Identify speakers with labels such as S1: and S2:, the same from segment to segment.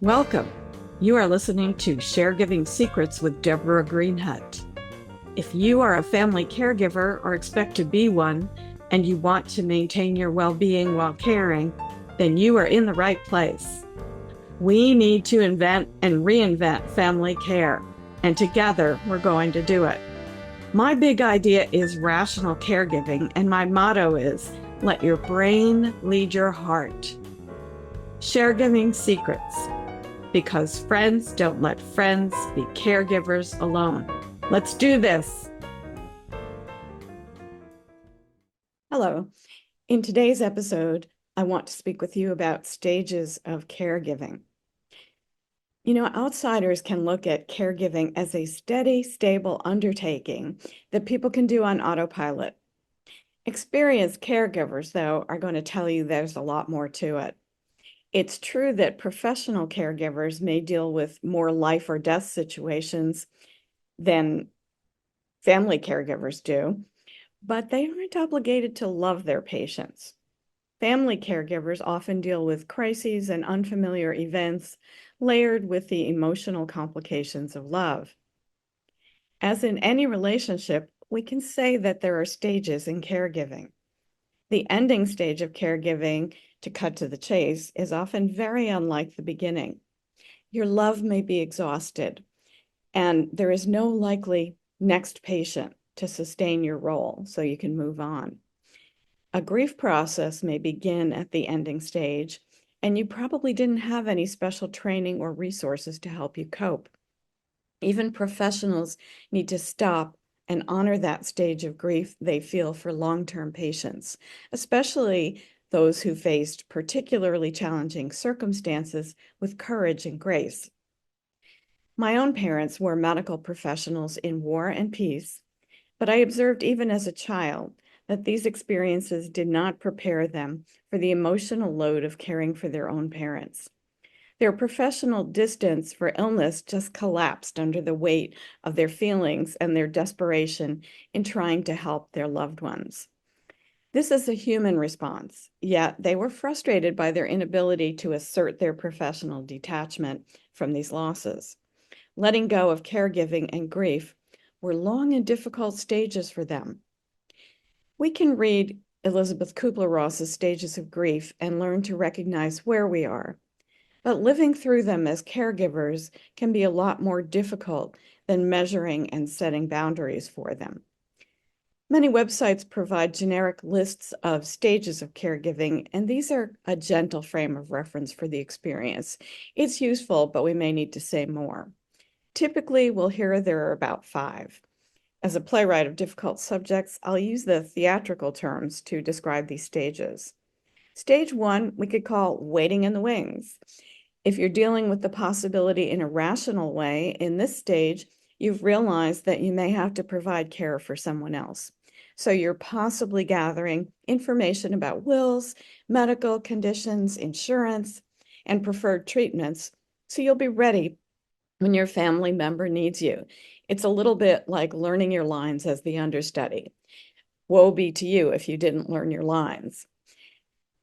S1: Welcome. You are listening to Caregiving Secrets with Deborah Greenhut. If you are a family caregiver or expect to be one, and you want to maintain your well-being while caring, then you are in the right place. We need to invent and reinvent family care, and together we're going to do it. My big idea is rational caregiving, and my motto is, let your brain lead your heart. Caregiving Secrets, because friends don't let friends be caregivers alone. Let's do this. Hello. In today's episode, I want to speak with you about stages of caregiving. You know, outsiders can look at caregiving as a steady, stable undertaking that people can do on autopilot. Experienced caregivers, though, are going to tell you there's a lot more to it. It's true that professional caregivers may deal with more life or death situations than family caregivers do, but they aren't obligated to love their patients. Family caregivers often deal with crises and unfamiliar events layered with the emotional complications of love. As in any relationship, we can say that there are stages in caregiving. The ending stage of caregiving, to cut to the chase, is often very unlike the beginning. Your love may be exhausted, and there is no likely next patient to sustain your role so you can move on. A grief process may begin at the ending stage, and you probably didn't have any special training or resources to help you cope. Even professionals need to stop and honor that stage of grief they feel for long-term patients, especially those who faced particularly challenging circumstances with courage and grace. My own parents were medical professionals in war and peace, but I observed even as a child that these experiences did not prepare them for the emotional load of caring for their own parents. Their professional distance for illness just collapsed under the weight of their feelings and their desperation in trying to help their loved ones. This is a human response, yet they were frustrated by their inability to assert their professional detachment from these losses. Letting go of caregiving and grief were long and difficult stages for them. We can read Elizabeth Kubler-Ross's Stages of Grief and learn to recognize where we are. But living through them as caregivers can be a lot more difficult than measuring and setting boundaries for them. Many websites provide generic lists of stages of caregiving, and these are a gentle frame of reference for the experience. It's useful, but we may need to say more. Typically, we'll hear there are about 5. As a playwright of difficult subjects, I'll use the theatrical terms to describe these stages. Stage 1, we could call waiting in the wings. If you're dealing with the possibility in a rational way, in this stage, you've realized that you may have to provide care for someone else. So you're possibly gathering information about wills, medical conditions, insurance, and preferred treatments, so you'll be ready when your family member needs you. It's a little bit like learning your lines as the understudy. Woe be to you if you didn't learn your lines.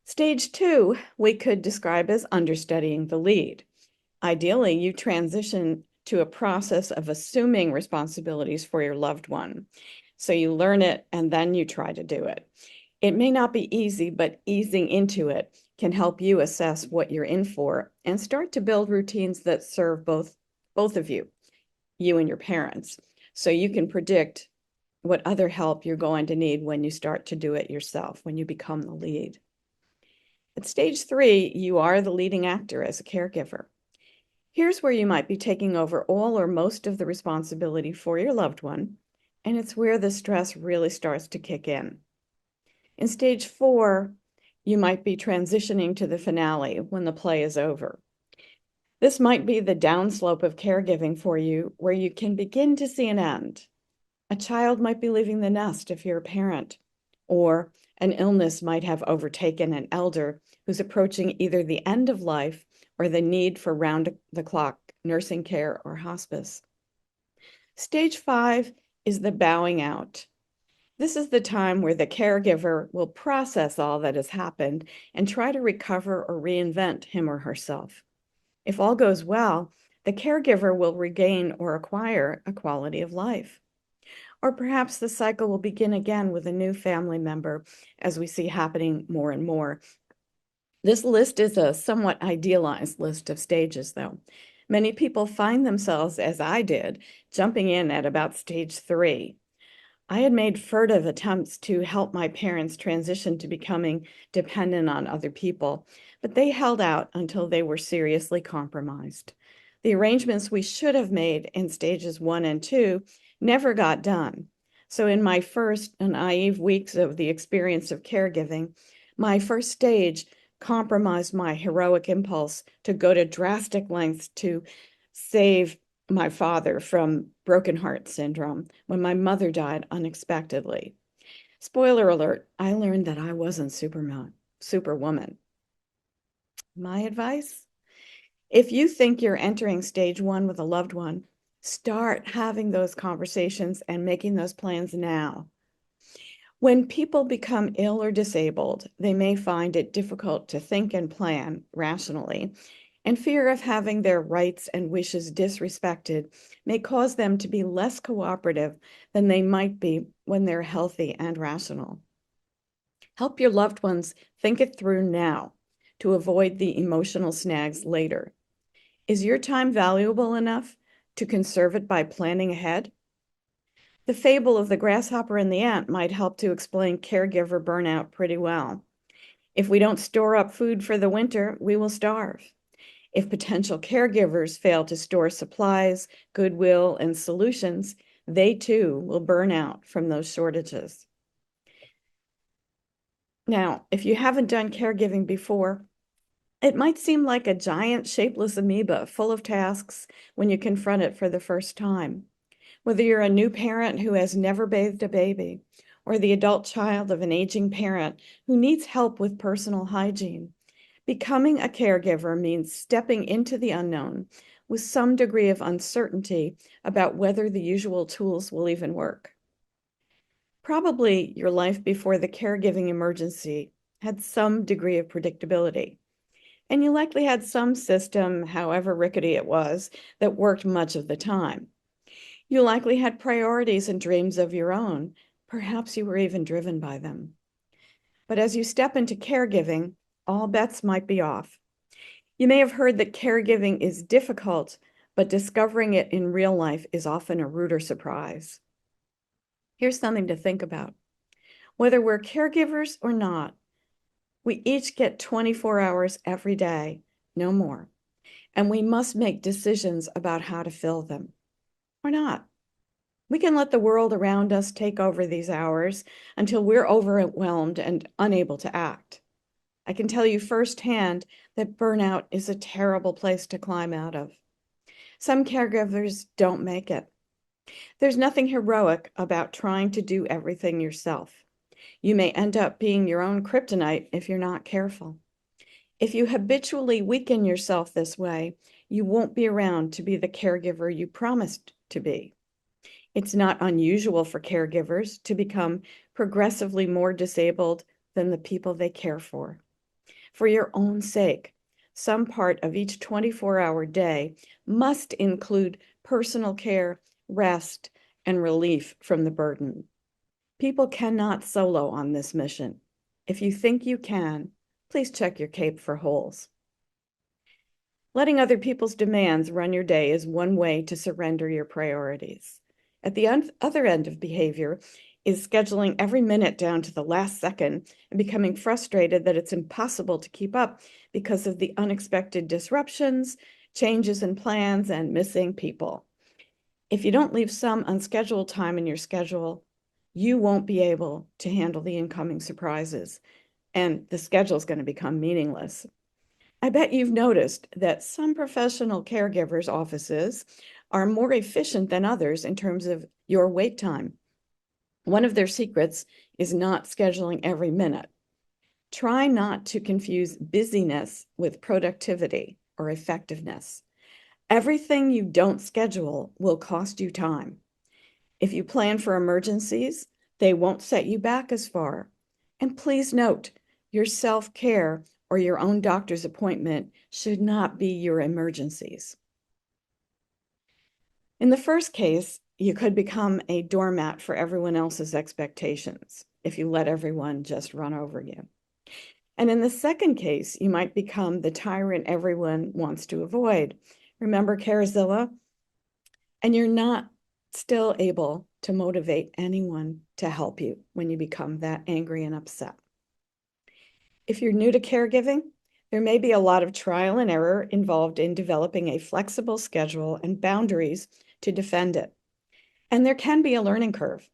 S1: Stage 2, we could describe as understudying the lead. Ideally, you transition to a process of assuming responsibilities for your loved one. So you learn it and then you try to do it. It may not be easy, but easing into it can help you assess what you're in for and start to build routines that serve both of you and your parents, so you can predict what other help you're going to need when you start to do it yourself, when you become the lead. At stage 3, you are the leading actor as a caregiver. Here's where you might be taking over all or most of the responsibility for your loved one, and it's where the stress really starts to kick in. In stage 4, you might be transitioning to the finale when the play is over. This might be the downslope of caregiving for you, where you can begin to see an end. A child might be leaving the nest if you're a parent, or an illness might have overtaken an elder who's approaching either the end of life or the need for round-the-clock nursing care or hospice. Stage 5 is the bowing out. This is the time where the caregiver will process all that has happened and try to recover or reinvent him or herself. If all goes well, the caregiver will regain or acquire a quality of life. Or perhaps the cycle will begin again with a new family member, as we see happening more and more. This list is a somewhat idealized list of stages, though. Many people find themselves, as I did, jumping in at about stage 3. I had made furtive attempts to help my parents transition to becoming dependent on other people, but they held out until they were seriously compromised. The arrangements we should have made in stages 1 and 2 never got done. So in my first naive weeks of the experience of caregiving, my first stage compromised my heroic impulse to go to drastic lengths to save my father from broken heart syndrome when my mother died unexpectedly. Spoiler alert, I learned that I wasn't superwoman. My advice? If you think you're entering stage 1 with a loved one, start having those conversations and making those plans now. When people become ill or disabled, they may find it difficult to think and plan rationally, and fear of having their rights and wishes disrespected may cause them to be less cooperative than they might be when they're healthy and rational. Help your loved ones think it through now to avoid the emotional snags later. Is your time valuable enough to conserve it by planning ahead? The fable of the grasshopper and the ant might help to explain caregiver burnout pretty well. If we don't store up food for the winter, we will starve. If potential caregivers fail to store supplies, goodwill, and solutions, they too will burn out from those shortages. Now, if you haven't done caregiving before, it might seem like a giant shapeless amoeba full of tasks when you confront it for the first time. Whether you're a new parent who has never bathed a baby, or the adult child of an aging parent who needs help with personal hygiene, becoming a caregiver means stepping into the unknown with some degree of uncertainty about whether the usual tools will even work. Probably your life before the caregiving emergency had some degree of predictability, and you likely had some system, however rickety it was, that worked much of the time. You likely had priorities and dreams of your own. Perhaps you were even driven by them. But as you step into caregiving, all bets might be off. You may have heard that caregiving is difficult, but discovering it in real life is often a ruder surprise. Here's something to think about. Whether we're caregivers or not, we each get 24 hours every day, no more. And we must make decisions about how to fill them. Or not. We can let the world around us take over these hours until we're overwhelmed and unable to act. I can tell you firsthand that burnout is a terrible place to climb out of. Some caregivers don't make it. There's nothing heroic about trying to do everything yourself. You may end up being your own kryptonite if you're not careful. If you habitually weaken yourself this way, you won't be around to be the caregiver you promised to be. It's not unusual for caregivers to become progressively more disabled than the people they care for. For your own sake, some part of each 24-hour day must include personal care, rest, and relief from the burden. People cannot solo on this mission. If you think you can, please check your cape for holes. Letting other people's demands run your day is one way to surrender your priorities. At the other end of behavior is scheduling every minute down to the last second and becoming frustrated that it's impossible to keep up because of the unexpected disruptions, changes in plans, and missing people. If you don't leave some unscheduled time in your schedule, you won't be able to handle the incoming surprises, and the schedule is going to become meaningless. I bet you've noticed that some professional caregivers' offices are more efficient than others in terms of your wait time. One of their secrets is not scheduling every minute. Try not to confuse busyness with productivity or effectiveness. Everything you don't schedule will cost you time. If you plan for emergencies, they won't set you back as far. And please note, your self-care or your own doctor's appointment should not be your emergencies. In the first case, you could become a doormat for everyone else's expectations if you let everyone just run over you. And in the second case, you might become the tyrant everyone wants to avoid. Remember Caregiving? And you're not still able to motivate anyone to help you when you become that angry and upset. If you're new to caregiving, there may be a lot of trial and error involved in developing a flexible schedule and boundaries to defend it. And there can be a learning curve.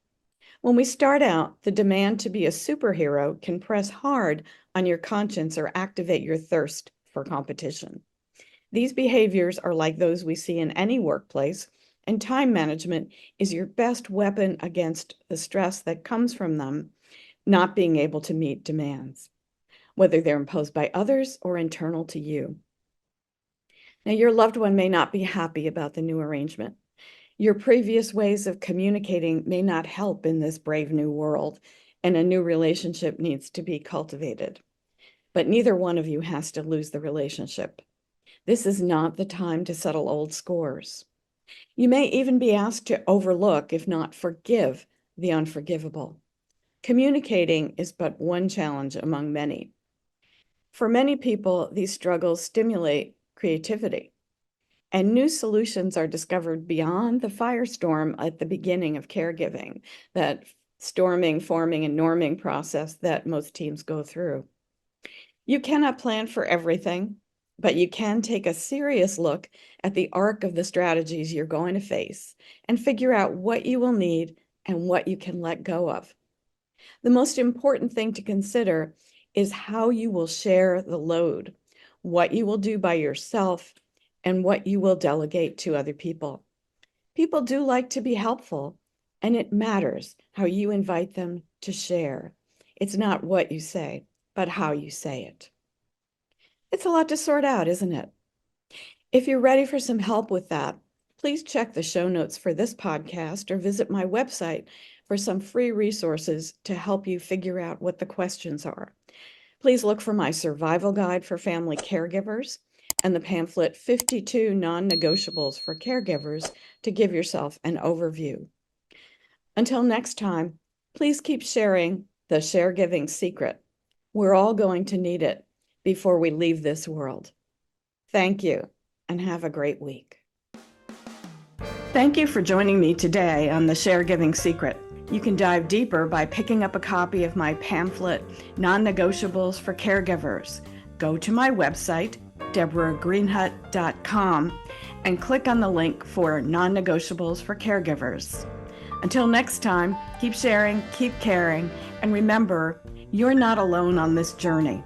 S1: When we start out, the demand to be a superhero can press hard on your conscience or activate your thirst for competition. These behaviors are like those we see in any workplace, and time management is your best weapon against the stress that comes from them not being able to meet demands, whether they're imposed by others or internal to you. Now, your loved one may not be happy about the new arrangement. Your previous ways of communicating may not help in this brave new world, and a new relationship needs to be cultivated. But neither one of you has to lose the relationship. This is not the time to settle old scores. You may even be asked to overlook, if not forgive, the unforgivable. Communicating is but one challenge among many. For many people, these struggles stimulate creativity, and new solutions are discovered beyond the firestorm at the beginning of caregiving, that storming, forming, and norming process that most teams go through. You cannot plan for everything, but you can take a serious look at the arc of the strategies you're going to face and figure out what you will need and what you can let go of. The most important thing to consider is how you will share the load, what you will do by yourself, and what you will delegate to other people. People do like to be helpful, and it matters how you invite them to share. It's not what you say, but how you say it. It's a lot to sort out, isn't it? If you're ready for some help with that, please check the show notes for this podcast or visit my website for some free resources to help you figure out what the questions are. Please look for my survival guide for family caregivers and the pamphlet 52 Non-Negotiables for Caregivers to give yourself an overview. Until next time, please keep sharing the caregiving secret. We're all going to need it before we leave this world. Thank you, and have a great week. Thank you for joining me today on the Caregiving Secret. You can dive deeper by picking up a copy of my pamphlet, Non-Negotiables for Caregivers. Go to my website, deborahgreenhut.com, and click on the link for Non-Negotiables for Caregivers. Until next time, keep sharing, keep caring, and remember, you're not alone on this journey.